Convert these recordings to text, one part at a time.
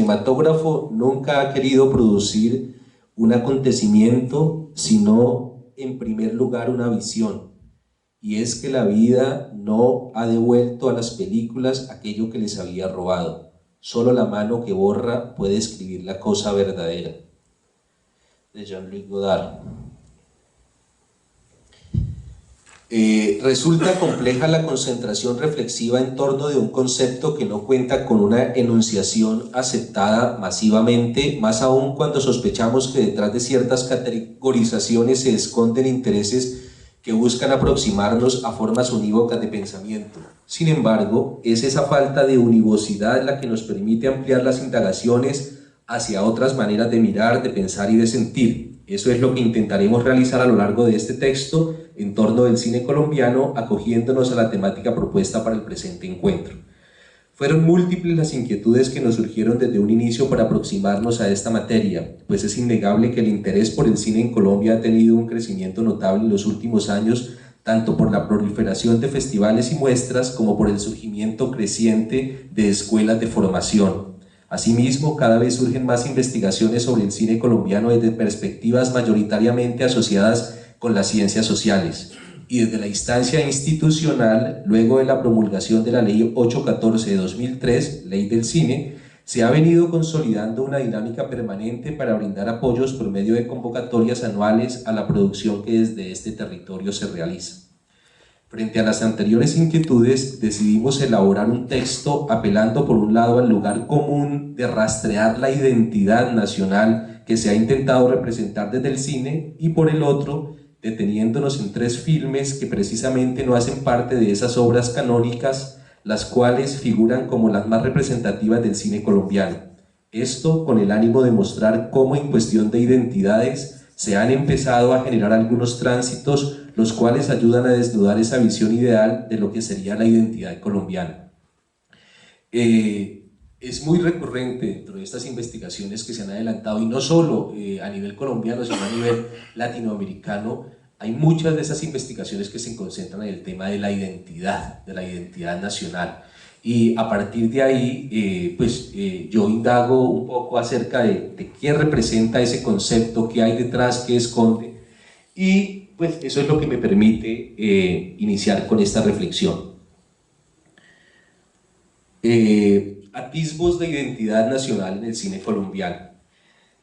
cinematógrafo nunca ha querido producir un acontecimiento, sino en primer lugar una visión, y es que la vida no ha devuelto a las películas aquello que les había robado. Solo la mano que borra puede escribir la cosa verdadera. De Jean-Luc Godard. Resulta compleja la concentración reflexiva en torno de un concepto que no cuenta con una enunciación aceptada masivamente, más aún cuando sospechamos que detrás de ciertas categorizaciones se esconden intereses que buscan aproximarnos a formas unívocas de pensamiento. Sin embargo, es esa falta de univocidad la que nos permite ampliar las indagaciones hacia otras maneras de mirar, de pensar y de sentir. Eso es lo que intentaremos realizar a lo largo de este texto en torno del cine colombiano, acogiéndonos a la temática propuesta para el presente encuentro. Fueron múltiples las inquietudes que nos surgieron desde un inicio para aproximarnos a esta materia, pues es innegable que el interés por el cine en Colombia ha tenido un crecimiento notable en los últimos años, tanto por la proliferación de festivales y muestras como por el surgimiento creciente de escuelas de formación. Asimismo, cada vez surgen más investigaciones sobre el cine colombiano desde perspectivas mayoritariamente asociadas con las ciencias sociales. Y desde la instancia institucional, luego de la promulgación de la Ley 814 de 2003, Ley del Cine, se ha venido consolidando una dinámica permanente para brindar apoyos por medio de convocatorias anuales a la producción que desde este territorio se realiza. Frente a las anteriores inquietudes, decidimos elaborar un texto apelando por un lado al lugar común de rastrear la identidad nacional que se ha intentado representar desde el cine, y por el otro, deteniéndonos en 3 filmes que precisamente no hacen parte de esas obras canónicas, las cuales figuran como las más representativas del cine colombiano. Esto con el ánimo de mostrar cómo en cuestión de identidades se han empezado a generar algunos tránsitos, los cuales ayudan a desnudar esa visión ideal de lo que sería la identidad colombiana. Es muy recurrente dentro de estas investigaciones que se han adelantado, y no solo a nivel colombiano, sino a nivel latinoamericano. Hay muchas de esas investigaciones que se concentran en el tema de la identidad nacional, y a partir de ahí yo indago un poco acerca de qué representa ese concepto, qué hay detrás, qué esconde, y pues eso es lo que me permite iniciar con esta reflexión. Atisbos de identidad nacional en el cine colombiano.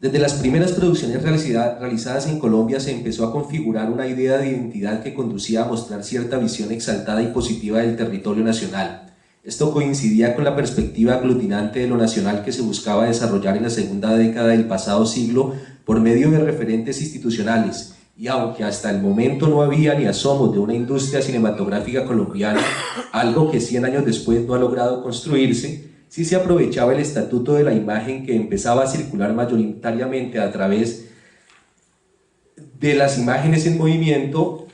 Desde las primeras producciones realizadas en Colombia se empezó a configurar una idea de identidad que conducía a mostrar cierta visión exaltada y positiva del territorio nacional. Esto coincidía con la perspectiva aglutinante de lo nacional que se buscaba desarrollar en la segunda década del pasado siglo por medio de referentes institucionales, y aunque hasta el momento no había ni asomos de una industria cinematográfica colombiana, algo que 100 años después no ha logrado construirse, sí se aprovechaba el estatuto de la imagen que empezaba a circular mayoritariamente a través de las imágenes en movimiento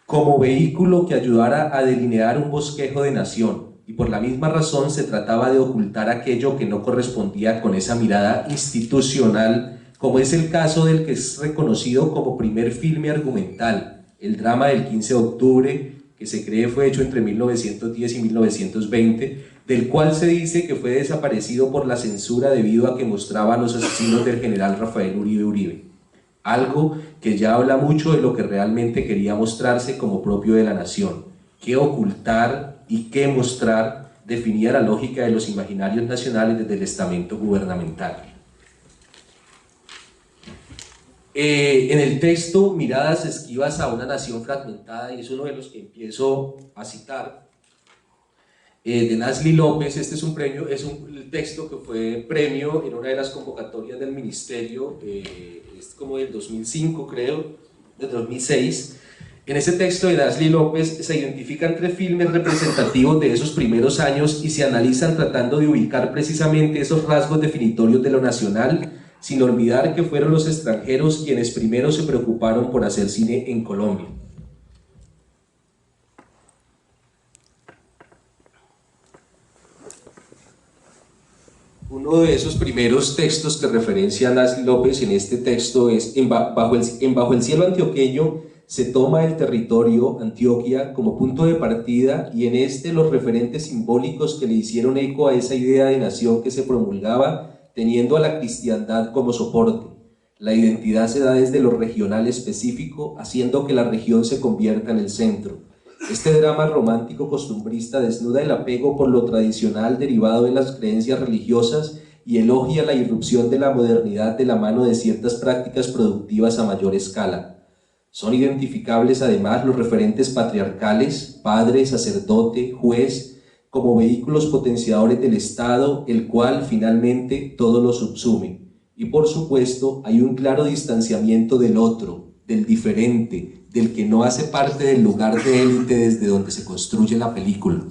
como vehículo que ayudara a delinear un bosquejo de nación, y por la misma razón se trataba de ocultar aquello que no correspondía con esa mirada institucional, como es el caso del que es reconocido como primer filme argumental, el drama del 15 de octubre, que se cree fue hecho entre 1910 y 1920, del cual se dice que fue desaparecido por la censura debido a que mostraba a los asesinos del general Rafael Uribe Uribe. Algo que ya habla mucho de lo que realmente quería mostrarse como propio de la nación. Qué ocultar y qué mostrar definía la lógica de los imaginarios nacionales desde el estamento gubernamental. En el texto Miradas esquivas a una nación fragmentada, y es uno de los que empiezo a citar, de Nasli López. Este es un texto que fue premio en una de las convocatorias del ministerio, es como del 2005 creo, del 2006. En ese texto de Nasli López se identifican 3 filmes representativos de esos primeros años y se analizan tratando de ubicar precisamente esos rasgos definitorios de lo nacional, sin olvidar que fueron los extranjeros quienes primero se preocuparon por hacer cine en Colombia. Uno de esos primeros textos que referencia a Nasli López en este texto es Bajo el cielo antioqueño se toma el territorio Antioquia como punto de partida, y en este los referentes simbólicos que le hicieron eco a esa idea de nación que se promulgaba teniendo a la cristiandad como soporte. La identidad se da desde lo regional específico, haciendo que la región se convierta en el centro. Este drama romántico costumbrista desnuda el apego por lo tradicional derivado de las creencias religiosas y elogia la irrupción de la modernidad de la mano de ciertas prácticas productivas a mayor escala. Son identificables además los referentes patriarcales, padre, sacerdote, juez, como vehículos potenciadores del Estado, el cual finalmente todo lo subsume. Y por supuesto hay un claro distanciamiento del otro, del diferente, del que no hace parte del lugar de élite desde donde se construye la película.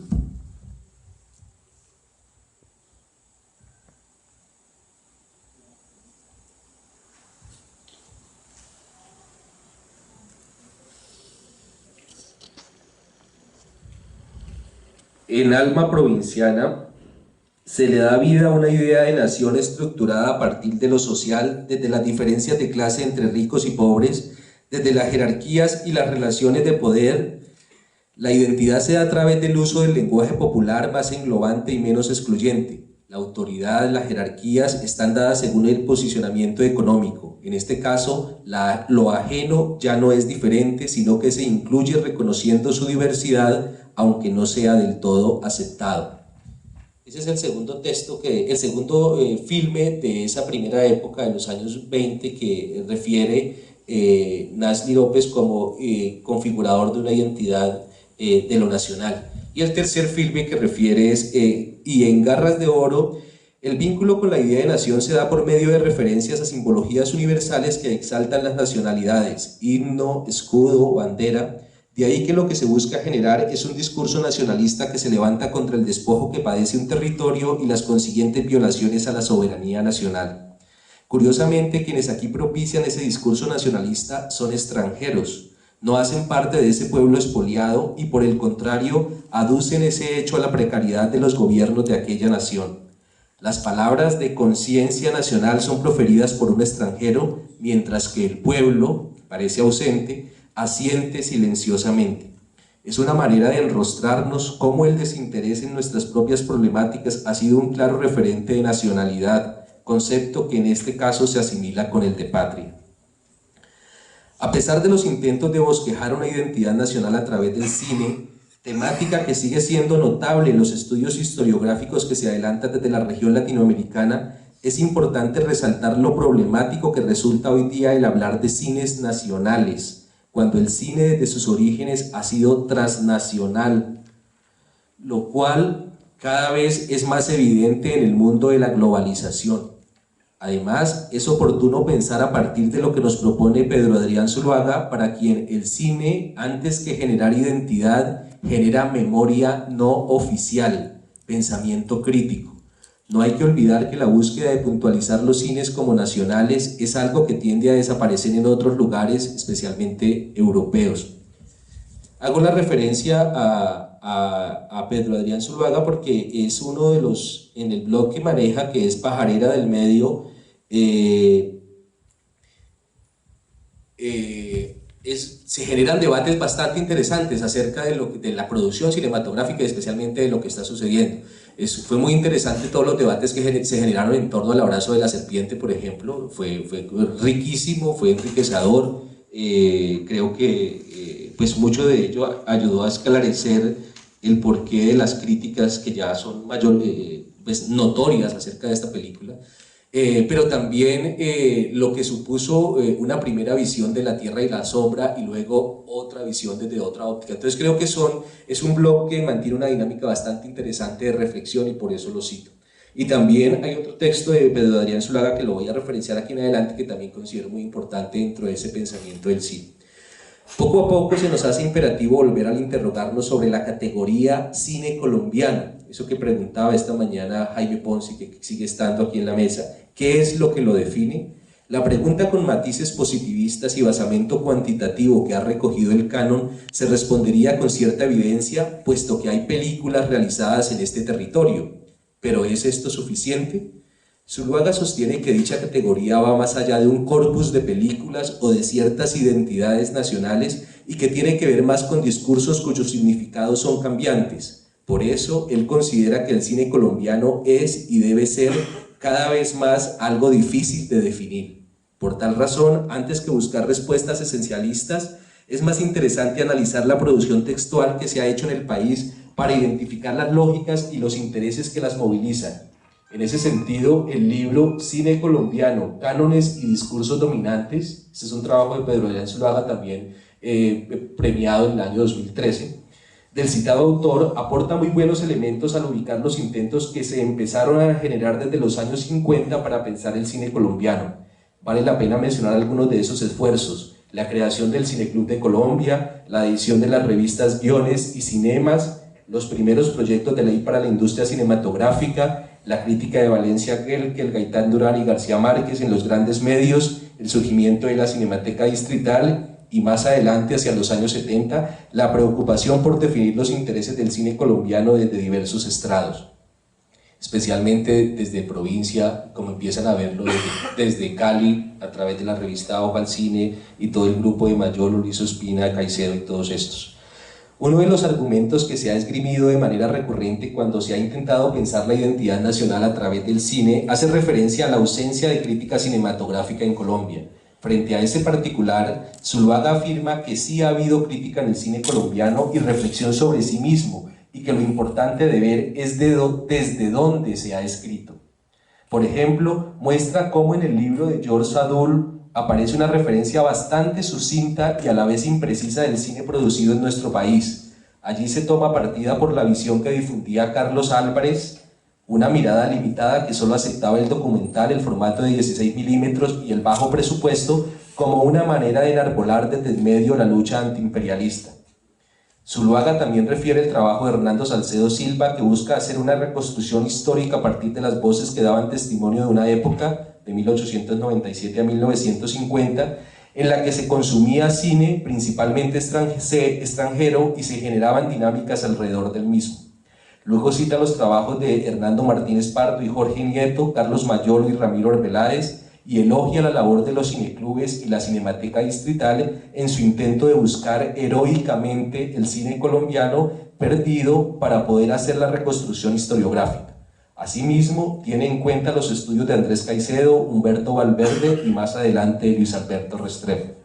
En Alma Provinciana se le da vida a una idea de nación estructurada a partir de lo social, desde las diferencias de clase entre ricos y pobres, desde las jerarquías y las relaciones de poder. La identidad se da a través del uso del lenguaje popular más englobante y menos excluyente. La autoridad, las jerarquías están dadas según el posicionamiento económico. En este caso, lo ajeno ya no es diferente, sino que se incluye reconociendo su diversidad, aunque no sea del todo aceptado. Ese es el segundo texto, el segundo filme de esa primera época, de los años 20, que refiere Nasli López como configurador de una identidad de lo nacional. Y el tercer filme que refiere es Y en Garras de Oro. El vínculo con la idea de nación se da por medio de referencias a simbologías universales que exaltan las nacionalidades, himno, escudo, bandera. De ahí que lo que se busca generar es un discurso nacionalista que se levanta contra el despojo que padece un territorio y las consiguientes violaciones a la soberanía nacional. Curiosamente, quienes aquí propician ese discurso nacionalista son extranjeros, no hacen parte de ese pueblo expoliado y por el contrario aducen ese hecho a la precariedad de los gobiernos de aquella nación. Las palabras de conciencia nacional son proferidas por un extranjero, mientras que el pueblo, parece ausente, asiente silenciosamente. Es una manera de enrostrarnos cómo el desinterés en nuestras propias problemáticas ha sido un claro referente de nacionalidad, concepto que en este caso se asimila con el de patria. A pesar de los intentos de bosquejar una identidad nacional a través del cine, temática que sigue siendo notable en los estudios historiográficos que se adelantan desde la región latinoamericana, es importante resaltar lo problemático que resulta hoy día el hablar de cines nacionales, cuando el cine desde sus orígenes ha sido transnacional, lo cual cada vez es más evidente en el mundo de la globalización. Además, es oportuno pensar a partir de lo que nos propone Pedro Adrián Zuluaga, para quien el cine, antes que generar identidad, genera memoria no oficial, pensamiento crítico. No hay que olvidar que la búsqueda de puntualizar los cines como nacionales es algo que tiende a desaparecer en otros lugares, especialmente europeos. Hago la referencia a Pedro Adrián Zuluaga porque es uno de los, en el blog que maneja, que es Pajarera del Medio, se generan debates bastante interesantes acerca de la producción cinematográfica y especialmente de lo que está sucediendo. Fue muy interesante todos los debates que se generaron en torno al Abrazo de la Serpiente, por ejemplo. Fue riquísimo, fue enriquecedor. Creo que pues mucho de ello ayudó a esclarecer el porqué de las críticas que ya son pues notorias acerca de esta película. Pero también lo que supuso una primera visión de La Tierra y la Sombra y luego otra visión desde otra óptica. Entonces creo que es un blog que mantiene una dinámica bastante interesante de reflexión y por eso lo cito. Y también hay otro texto de Pedro Adrián Zuluaga que lo voy a referenciar aquí en adelante, que también considero muy importante dentro de ese pensamiento del cine. Poco a poco se nos hace imperativo volver al interrogarnos sobre la categoría cine colombiano, eso que preguntaba esta mañana Jaime Ponce, que sigue estando aquí en la mesa. ¿Qué es lo que lo define? La pregunta, con matices positivistas y basamento cuantitativo que ha recogido el canon, se respondería con cierta evidencia, puesto que hay películas realizadas en este territorio. ¿Pero es esto suficiente? Zuluaga sostiene que dicha categoría va más allá de un corpus de películas o de ciertas identidades nacionales y que tiene que ver más con discursos cuyos significados son cambiantes. Por eso, él considera que el cine colombiano es y debe ser cada vez más algo difícil de definir. Por tal razón, antes que buscar respuestas esencialistas, es más interesante analizar la producción textual que se ha hecho en el país para identificar las lógicas y los intereses que las movilizan. En ese sentido, el libro Cine colombiano, cánones y discursos dominantes, este es un trabajo de Pedro Adrián Zuluaga, también premiado en el año 2013, del citado autor, aporta muy buenos elementos al ubicar los intentos que se empezaron a generar desde los años 50 para pensar el cine colombiano. Vale la pena mencionar algunos de esos esfuerzos: la creación del Cineclub de Colombia, la edición de las revistas Guiones y Cinemas, los primeros proyectos de ley para la industria cinematográfica, la crítica de Valencia Gelkel, Gaitán Durán y García Márquez en los grandes medios, el surgimiento de la Cinemateca Distrital y más adelante, hacia los años 70, la preocupación por definir los intereses del cine colombiano desde diversos estrados, especialmente desde provincia, como empiezan a verlo desde Cali, a través de la revista Ojo al Cine y todo el grupo de Mayolo, Luis Ospina, Caicedo y todos estos. Uno de los argumentos que se ha esgrimido de manera recurrente cuando se ha intentado pensar la identidad nacional a través del cine hace referencia a la ausencia de crítica cinematográfica en Colombia. Frente a ese particular, Zuluaga afirma que sí ha habido crítica en el cine colombiano y reflexión sobre sí mismo, y que lo importante de ver es desde dónde se ha escrito. Por ejemplo, muestra cómo en el libro de George Sadoul aparece una referencia bastante sucinta y a la vez imprecisa del cine producido en nuestro país. Allí se toma partida por la visión que difundía Carlos Álvarez, una mirada limitada que solo aceptaba el documental, el formato de 16 milímetros y el bajo presupuesto como una manera de enarbolar desde el medio la lucha antiimperialista. Zuluaga también refiere el trabajo de Hernando Salcedo Silva, que busca hacer una reconstrucción histórica a partir de las voces que daban testimonio de una época, de 1897 a 1950, en la que se consumía cine principalmente extranjero y se generaban dinámicas alrededor del mismo. Luego cita los trabajos de Hernando Martínez Pardo y Jorge Nieto, Carlos Mayolo y Ramiro Arbeláez, y elogia la labor de los cineclubes y la Cinemateca Distrital en su intento de buscar heroicamente el cine colombiano perdido para poder hacer la reconstrucción historiográfica. Asimismo, tiene en cuenta los estudios de Andrés Caicedo, Humberto Valverde y más adelante Luis Alberto Restrepo.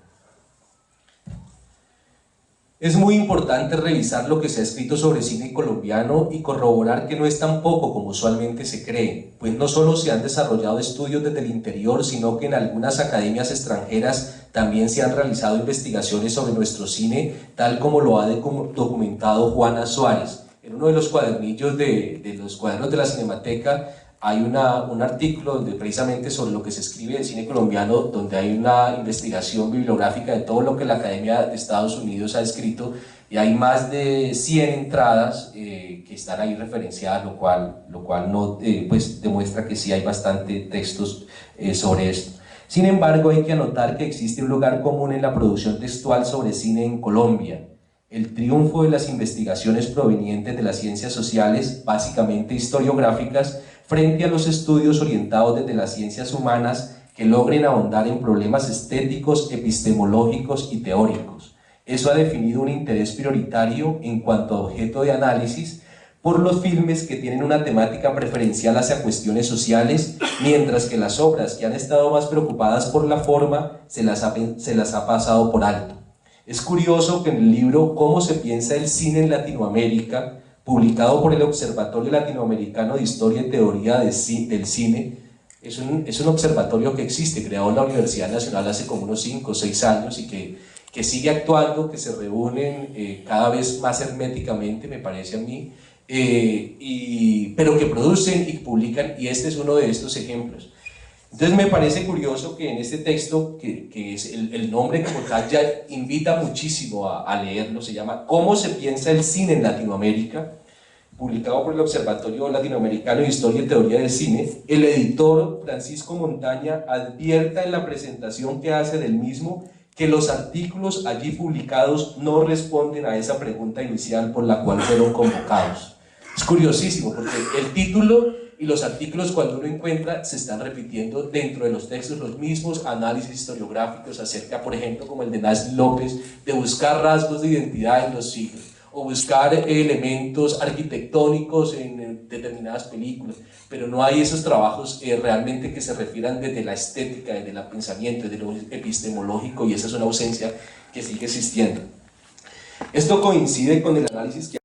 Es muy importante revisar lo que se ha escrito sobre cine colombiano y corroborar que no es tan poco como usualmente se cree, pues no solo se han desarrollado estudios desde el interior, sino que en algunas academias extranjeras también se han realizado investigaciones sobre nuestro cine, tal como lo ha documentado Juana Suárez. En uno de los cuadernillos de los cuadernos de la Cinemateca hay un artículo donde precisamente sobre lo que se escribe del cine colombiano, donde hay una investigación bibliográfica de todo lo que la Academia de Estados Unidos ha escrito, y hay más de 100 entradas que están ahí referenciadas, lo cual no, pues demuestra que sí hay bastante textos sobre esto. Sin embargo, hay que anotar que existe un lugar común en la producción textual sobre cine en Colombia: el triunfo de las investigaciones provenientes de las ciencias sociales, básicamente historiográficas, frente a los estudios orientados desde las ciencias humanas que logren ahondar en problemas estéticos, epistemológicos y teóricos. Eso ha definido un interés prioritario en cuanto a objeto de análisis por los filmes que tienen una temática preferencial hacia cuestiones sociales, mientras que las obras que han estado más preocupadas por la forma se las ha pasado por alto. Es curioso que en el libro Cómo se piensa el cine en Latinoamérica, publicado por el Observatorio Latinoamericano de Historia y Teoría del Cine, es un observatorio que existe, creado en la Universidad Nacional hace como unos 5 o 6 años y que sigue actuando, que se reúnen cada vez más herméticamente, me parece a mí, pero que producen y publican, y este es uno de estos ejemplos. Entonces me parece curioso que en este texto, que es el nombre como tal ya invita muchísimo a leerlo, se llama ¿Cómo se piensa el cine en Latinoamérica?, publicado por el Observatorio Latinoamericano de Historia y Teoría del Cine. El editor Francisco Montaña advierta en la presentación que hace del mismo que los artículos allí publicados no responden a esa pregunta inicial por la cual fueron convocados. Es curiosísimo porque el título y los artículos, cuando uno encuentra, se están repitiendo dentro de los textos los mismos análisis historiográficos acerca, por ejemplo, como el de Nasli López, de buscar rasgos de identidad en los siglos, o buscar elementos arquitectónicos en determinadas películas, pero no hay esos trabajos realmente que se refieran desde la estética, desde el pensamiento, desde lo epistemológico, y esa es una ausencia que sigue existiendo. Esto coincide con el análisis que